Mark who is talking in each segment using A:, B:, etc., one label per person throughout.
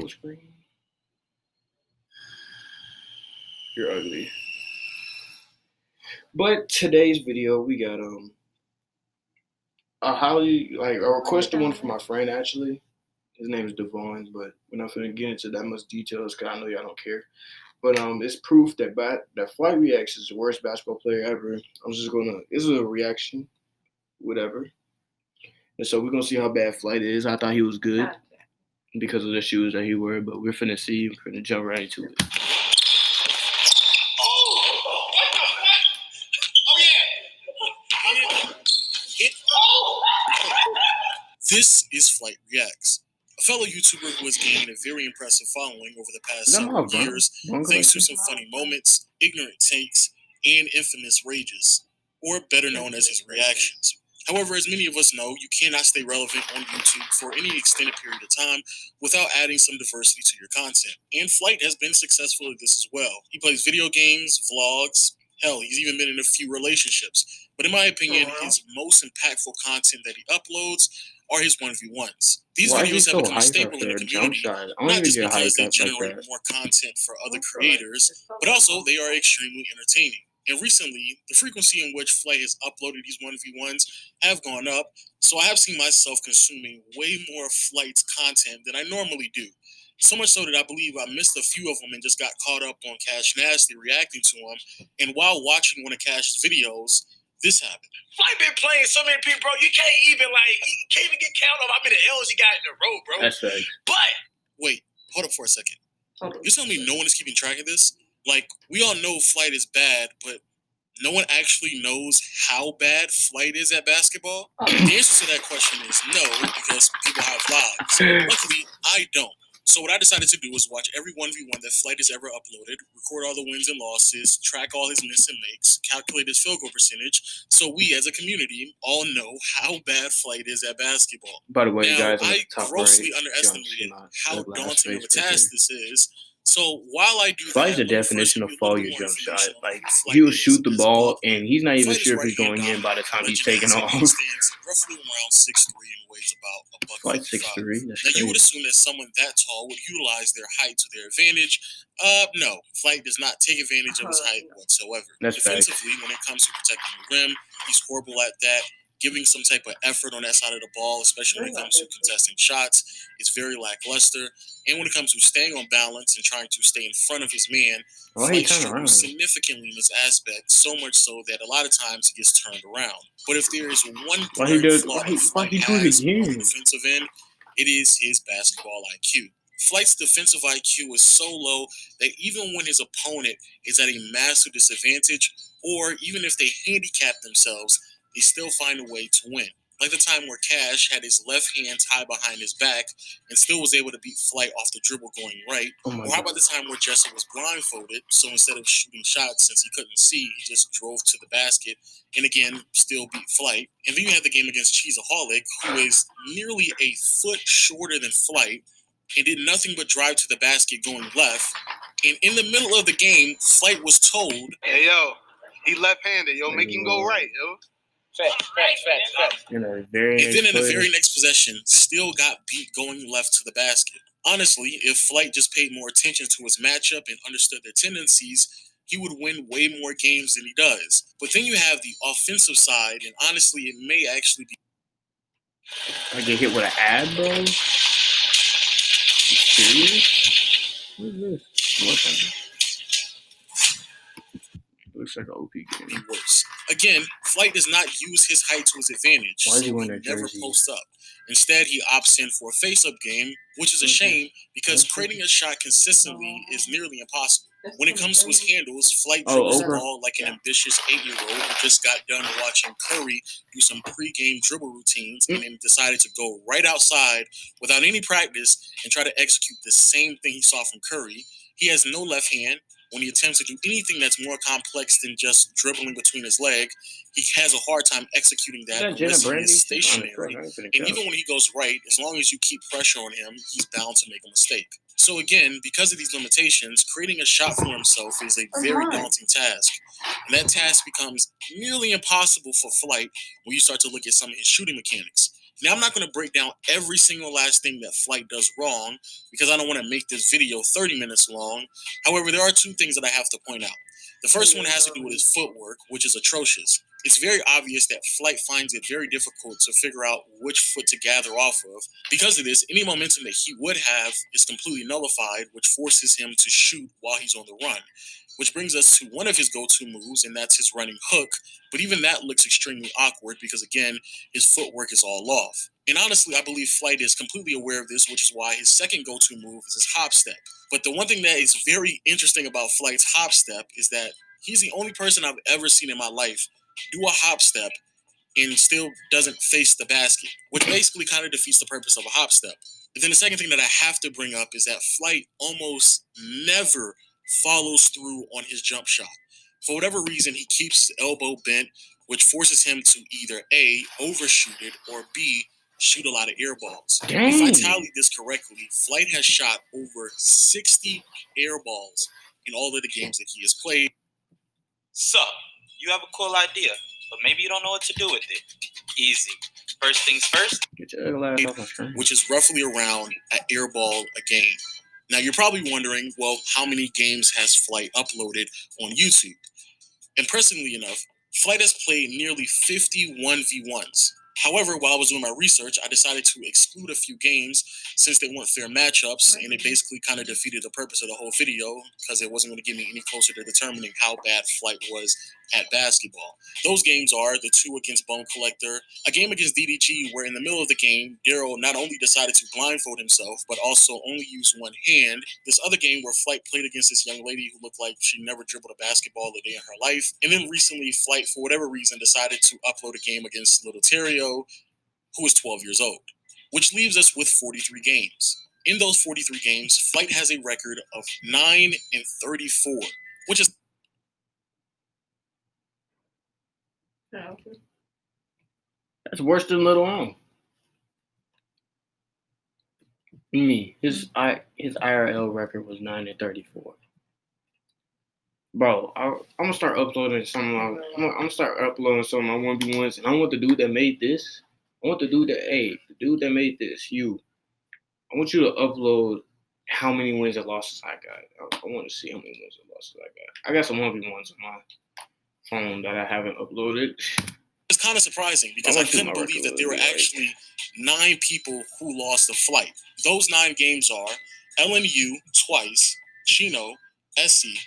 A: full screen. You're ugly. But today's video, we got a requested one from my friend actually. His name is Devon, but we're not gonna get into that much details because I know y'all don't care. But it's proof that Flight Reacts is the worst basketball player ever. This is a reaction, whatever. And so we're gonna see how bad Flight is. I thought he was good because of the shoes that he wore, but we're finna see. We're finna jump right into it.
B: This is Flight Reacts, a fellow YouTuber who has gained a very impressive following over the past several years, thanks to some funny moments, ignorant takes, and infamous rages, or better known as his reactions. However, as many of us know, you cannot stay relevant on YouTube for any extended period of time without adding some diversity to your content. And Flight has been successful at this as well. He plays video games, vlogs, hell, he's even been in a few relationships. But in my opinion, his most impactful content that he uploads are his 1v1s. These videos have become a staple in the community, not just because they generate more content for other creators, but also they are extremely entertaining. And recently, the frequency in which Flight has uploaded these 1v1s have gone up, so I have seen myself consuming way more of Flight's content than I normally do. So much so that I believe I missed a few of them and just got caught up on Cash Nasty reacting to them. And while watching one of Cash's videos, this happened.
C: Flight been playing so many people, bro. You can't even get count of how many L's he got in a row, bro.
A: That's right.
C: But
B: wait, hold up for a second. You're telling me no one is keeping track of this? Like, we all know Flight is bad, but no one actually knows how bad Flight is at basketball? The answer to that question is no, because people have lives. Luckily, I don't. So what I decided to do was watch every 1v1 that Flight has ever uploaded, record all the wins and losses, track all his miss and makes, calculate his field goal percentage, so we as a community all know how bad Flight is at basketball.
A: By the way,
B: now,
A: guys,
B: I grossly underestimated how daunting of a task this is. So while I do
A: Flight's the definition of follow your jump shot. Like, he'll shoot the ball, and he's not even sure if he's going in by the time he's taking off.
B: He stands roughly around 6'3" and weighs about
A: Flight's 6'3". That's
B: now, you would assume that someone that tall would utilize their height to their advantage. No. Flight does not take advantage of his height whatsoever.
A: That's
B: defensively, when it comes to protecting the rim, he's horrible at that. Giving some type of effort on that side of the ball, especially when it comes to contesting shots, is very lackluster. And when it comes to staying on balance and trying to stay in front of his man, Flight struggles significantly in this aspect, so much so that a lot of times he gets turned around. But if there is one glaring flaw that Flight has on the defensive end, it is his basketball IQ. Flight's defensive IQ is so low that even when his opponent is at a massive disadvantage, or even if they handicap themselves, they still find a way to win. Like the time where Cash had his left hand tied behind his back and still was able to beat Flight off the dribble going right. Or how about the time where Jesse was blindfolded, so instead of shooting shots since he couldn't see, he just drove to the basket and again still beat Flight. And then you have the game against Cheeseaholic, who is nearly a foot shorter than Flight and did nothing but drive to the basket going left. And in the middle of the game, Flight was told,
C: "Hey, yo, he left-handed, yo, make him go right, yo." Facts.
B: And then in the very next possession, still got beat going left to the basket. Honestly, if Flight just paid more attention to his matchup and understood their tendencies, he would win way more games than he does. But then you have the offensive side, and honestly, it may actually be...
A: I get hit with an ad, bro? Serious? What is this? What? Looks like an OP game.
B: Worse. Again, Flight does not use his height to his advantage, so he never posts up. Instead, he opts in for a face-up game, which is a shame because creating a shot consistently is nearly impossible. When it comes to his handles, Flight dribbles the ball like an ambitious 8-year-old who just got done watching Curry do some pre-game dribble routines and then decided to go right outside without any practice and try to execute the same thing he saw from Curry. He has no left hand. When he attempts to do anything that's more complex than just dribbling between his leg, he has a hard time executing that unless he is stationary. And even when he goes right, as long as you keep pressure on him, he's bound to make a mistake. So again, because of these limitations, creating a shot for himself is a very daunting task. And that task becomes nearly impossible for Flight when you start to look at some of his shooting mechanics. Now, I'm not going to break down every single last thing that Flight does wrong because I don't want to make this video 30 minutes long. However, there are two things that I have to point out. The first one has to do with his footwork, which is atrocious. It's very obvious that Flight finds it very difficult to figure out which foot to gather off of. Because of this, any momentum that he would have is completely nullified, which forces him to shoot while he's on the run. Which brings us to one of his go-to moves, and that's his running hook. But even that looks extremely awkward because, again, his footwork is all off. And honestly, I believe Flight is completely aware of this, which is why his second go-to move is his hop step. But the one thing that is very interesting about Flight's hop step is that he's the only person I've ever seen in my life do a hop step and still doesn't face the basket, which basically kind of defeats the purpose of a hop step. But then the second thing that I have to bring up is that Flight almost never follows through on his jump shot. For whatever reason, he keeps his elbow bent, which forces him to either A, overshoot it, or B, shoot a lot of air balls.
A: Dang.
B: If I tallied this correctly, Flight has shot over 60 air balls in all of the games that he has played.
D: So, you have a cool idea, but maybe you don't know what to do with it. Easy. First things first.
A: Get your ugly ass off my screen.
B: Which is roughly around an air ball a game. Now, you're probably wondering, well, how many games has Flight uploaded on YouTube? Impressively enough, Flight has played nearly 50 1v1s. However, while I was doing my research, I decided to exclude a few games since they weren't fair matchups, and it basically kind of defeated the purpose of the whole video because it wasn't going to get me any closer to determining how bad Flight was at basketball. Those games are the two against Bone Collector, a game against DDG where in the middle of the game, Daryl not only decided to blindfold himself, but also only use one hand. This other game where Flight played against this young lady who looked like she never dribbled a basketball a day in her life. And then recently, Flight, for whatever reason, decided to upload a game against Little Terrio, who is 12 years old, which leaves us with 43 games. In those 43 games, Flight has a record of 9-34, which is
A: That's worse than Little Om. His IRL record was 9-34. Bro, I'm gonna start uploading some. I'm gonna start uploading some of my 1v1s, and I want the dude that made this. I want the dude that made this. I want you to upload how many wins and losses I got. I want to see how many wins and losses I got. I got some 1v1s on my phone that I haven't uploaded.
B: It's kind of surprising because I couldn't believe that there were actually 9 people who lost to Flight. Those 9 games are LNU twice, Chino, Essie,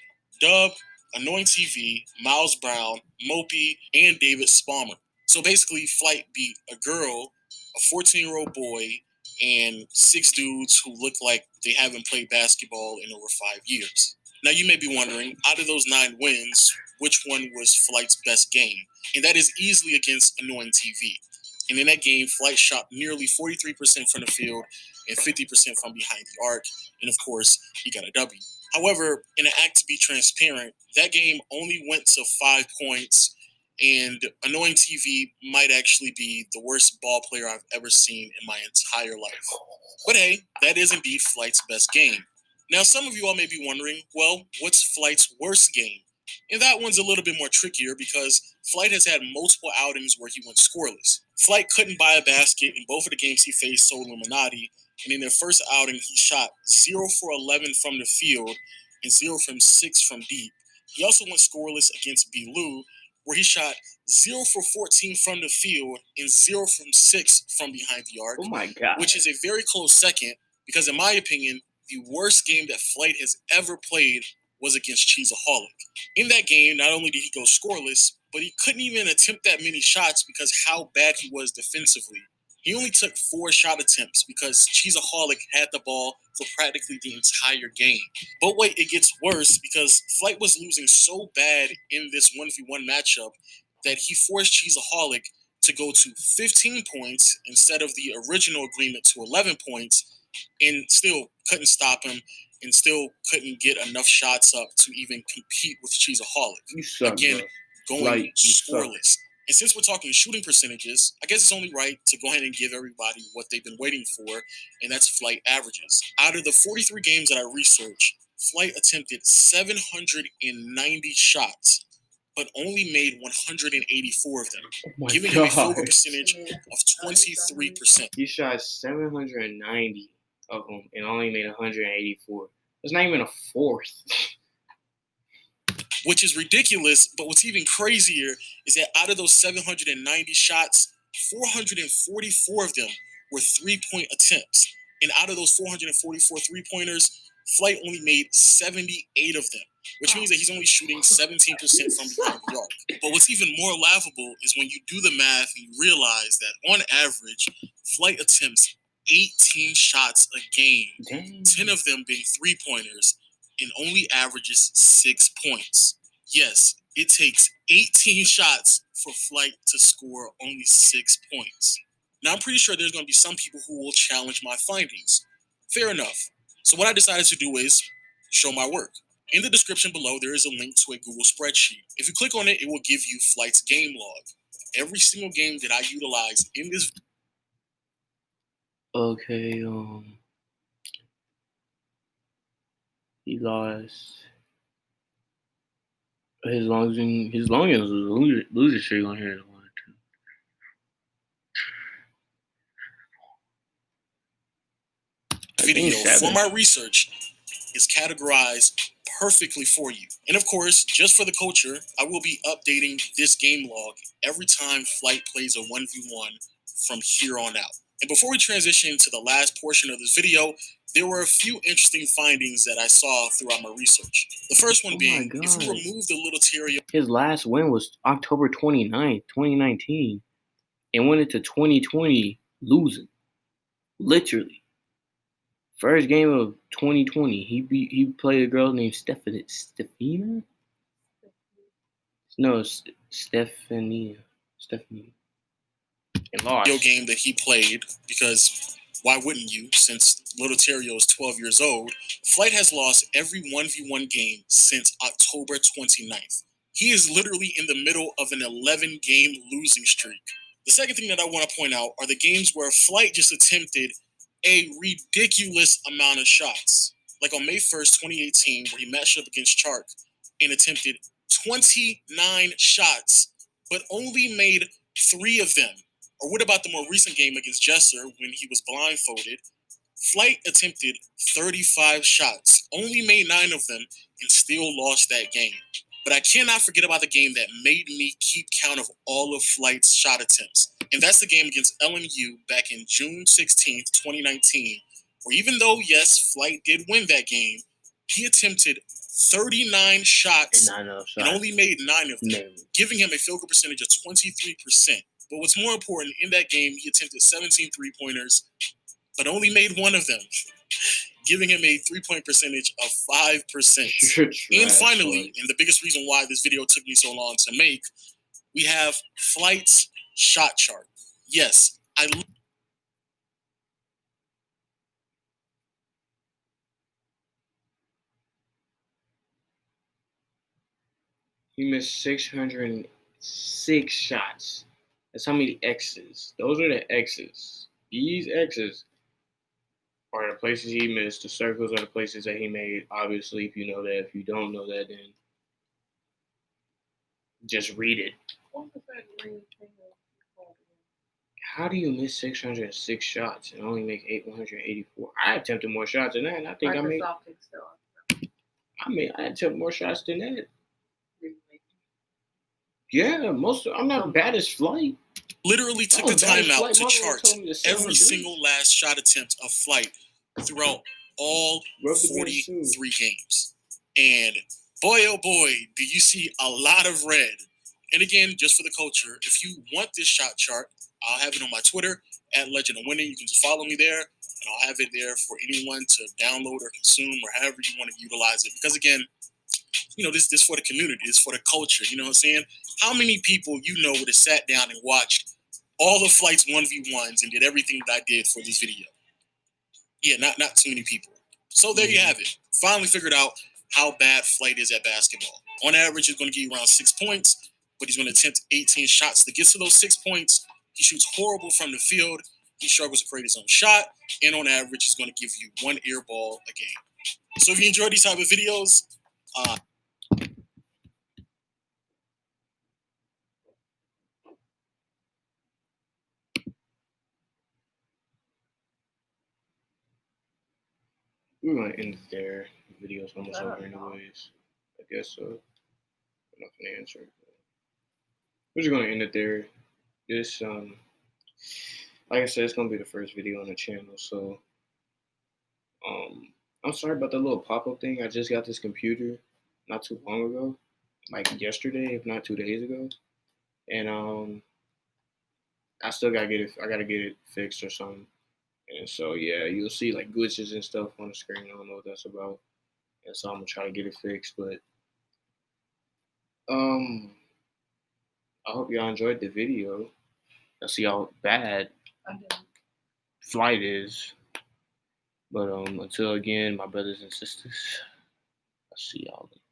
B: Dub, Annoying TV, Miles Brown, Mopey, and David Spalmer. So basically, Flight beat a girl, a 14-year-old boy, and 6 dudes who look like they haven't played basketball in over 5 years. Now, you may be wondering, out of those 9 wins, which one was Flight's best game? And that is easily against Annoying TV. And in that game, Flight shot nearly 43% from the field and 50% from behind the arc. And of course, he got a W. However, in an act to be transparent, that game only went to 5 points, and Annoying TV might actually be the worst ball player I've ever seen in my entire life. But hey, that is indeed Flight's best game. Now, some of you all may be wondering, well, what's Flight's worst game? And that one's a little bit more trickier because Flight has had multiple outings where he went scoreless. Flight couldn't buy a basket in both of the games he faced Soul Illuminati, and in their first outing, he shot 0 for 11 from the field and 0 from 6 from deep. He also went scoreless against B. Lou, where he shot 0 for 14 from the field and 0 from 6 from behind the arc.
A: Oh my God.
B: Which is a very close second because, in my opinion, the worst game that Flight has ever played was against Cheeseaholic. In that game, not only did he go scoreless, but he couldn't even attempt that many shots because how bad he was defensively. He only took 4 shot attempts because Cheeseaholic had the ball for practically the entire game. But wait, it gets worse because Flight was losing so bad in this 1v1 matchup that he forced Cheeseaholic to go to 15 points instead of the original agreement to 11 points, and still couldn't stop him and still couldn't get enough shots up to even compete with Cheeseaholic.
A: You suck,
B: Again,
A: bro.
B: going
A: Flight, you
B: scoreless. And since we're talking shooting percentages, I guess it's only right to go ahead and give everybody what they've been waiting for, and that's Flight averages. Out of the 43 games that I researched, Flight attempted 790 shots, but only made 184 of them,
A: Oh my
B: giving him a field goal
A: God.
B: percentage of 23%.
A: He shot 790 of them and only made 184. It's not even a fourth.
B: Which is ridiculous, but what's even crazier is that out of those 790 shots, 444 of them were three-point attempts. And out of those 444 three-pointers, Flight only made 78 of them, which means that he's only shooting 17% from behind the arc. But what's even more laughable is when you do the math and you realize that on average, Flight attempts 18 shots a game,
A: Dang.
B: 10 of them being three-pointers, and only averages 6 points. Yes, it takes 18 shots for Flight to score only 6 points. Now, I'm pretty sure there's going to be some people who will challenge my findings. Fair enough. So what I decided to do is show my work. In the description below, there is a link to a Google spreadsheet. If you click on it, it will give you Flight's game log. Every single game that I utilize in this.
A: Okay, he lost his longest was loser streak on here.
B: Video for my research is categorized perfectly for you. And of course, just for the culture, I will be updating this game log every time Flight plays a 1v1 from here on out. And before we transition to the last portion of this video, there were a few interesting findings that I saw throughout my research. The first one being, if you remove the little Terrio...
A: His last win was October 29th, 2019, and went into 2020 losing. Literally. First game of 2020, he played a girl named Stephania? No, Stephania. And lost.
B: Game that he played, because why wouldn't you, since little Terrio is 12 years old? Flight has lost every 1v1 game since October 29th. He is literally in the middle of an 11-game losing streak. The second thing that I want to point out are the games where Flight just attempted a ridiculous amount of shots. Like on May 1st, 2018, where he matched up against Chark and attempted 29 shots, but only made 3 of them. Or what about the more recent game against Jesser when he was blindfolded? Flight attempted 35 shots, only made 9 of them, and still lost that game. But I cannot forget about the game that made me keep count of all of Flight's shot attempts. And that's the game against LMU back in June 16th, 2019, where even though, yes, Flight did win that game, he attempted 39 shots and only made 9 of them, giving him a field goal percentage of 23%. But what's more important, in that game, he attempted 17 three-pointers, but only made 1 of them, giving him a 3-point percentage of 5%. And finally, and the biggest reason why this video took me so long to make, we have Flight's shot chart. Yes,
A: he missed 606 shots. That's how many X's. Those are the X's. These X's are the places he missed. The circles are the places that he made. Obviously, if you know that. If you don't know that, then just read it. How do you miss 606 shots and only make 184? I attempted more shots than that, and I think I attempted more shots than that. Yeah, I'm not bad as Flight.
B: Literally took the time out to chart every single last shot attempt of Flight throughout all 43 games. And boy, oh boy, do you see a lot of red. And again, just for the culture, if you want this shot chart, I'll have it on my Twitter, @LegendOfWinning. You can just follow me there, and I'll have it there for anyone to download or consume or however you want to utilize it. Because again, this for the community, this for the culture, you know what I'm saying? How many people would have sat down and watched all the Flight's 1v1s and did everything that I did for this video? Yeah, not too many people. So there you have it. Finally figured out how bad Flight is at basketball. On average, he's going to give you around 6 points, but he's going to attempt 18 shots to get to those 6 points. He shoots horrible from the field. He struggles to create his own shot, and on average, he's going to give you 1 air ball a game. So if you enjoy these type of videos,
A: we're gonna end it there. The video's almost over anyways. I guess so. I'm not gonna answer. We're just gonna end it there. This like I said, it's gonna be the first video on the channel, so I'm sorry about the little pop-up thing. I just got this computer not too long ago, like yesterday, if not 2 days ago, and I still gotta get it. I gotta get it fixed or something. And so yeah, you'll see like glitches and stuff on the screen. I don't know what that's about, and so I'm gonna try to get it fixed. But um, I hope y'all enjoyed the video. I see how bad flight is. But until again, my brothers and sisters, I'll see y'all later.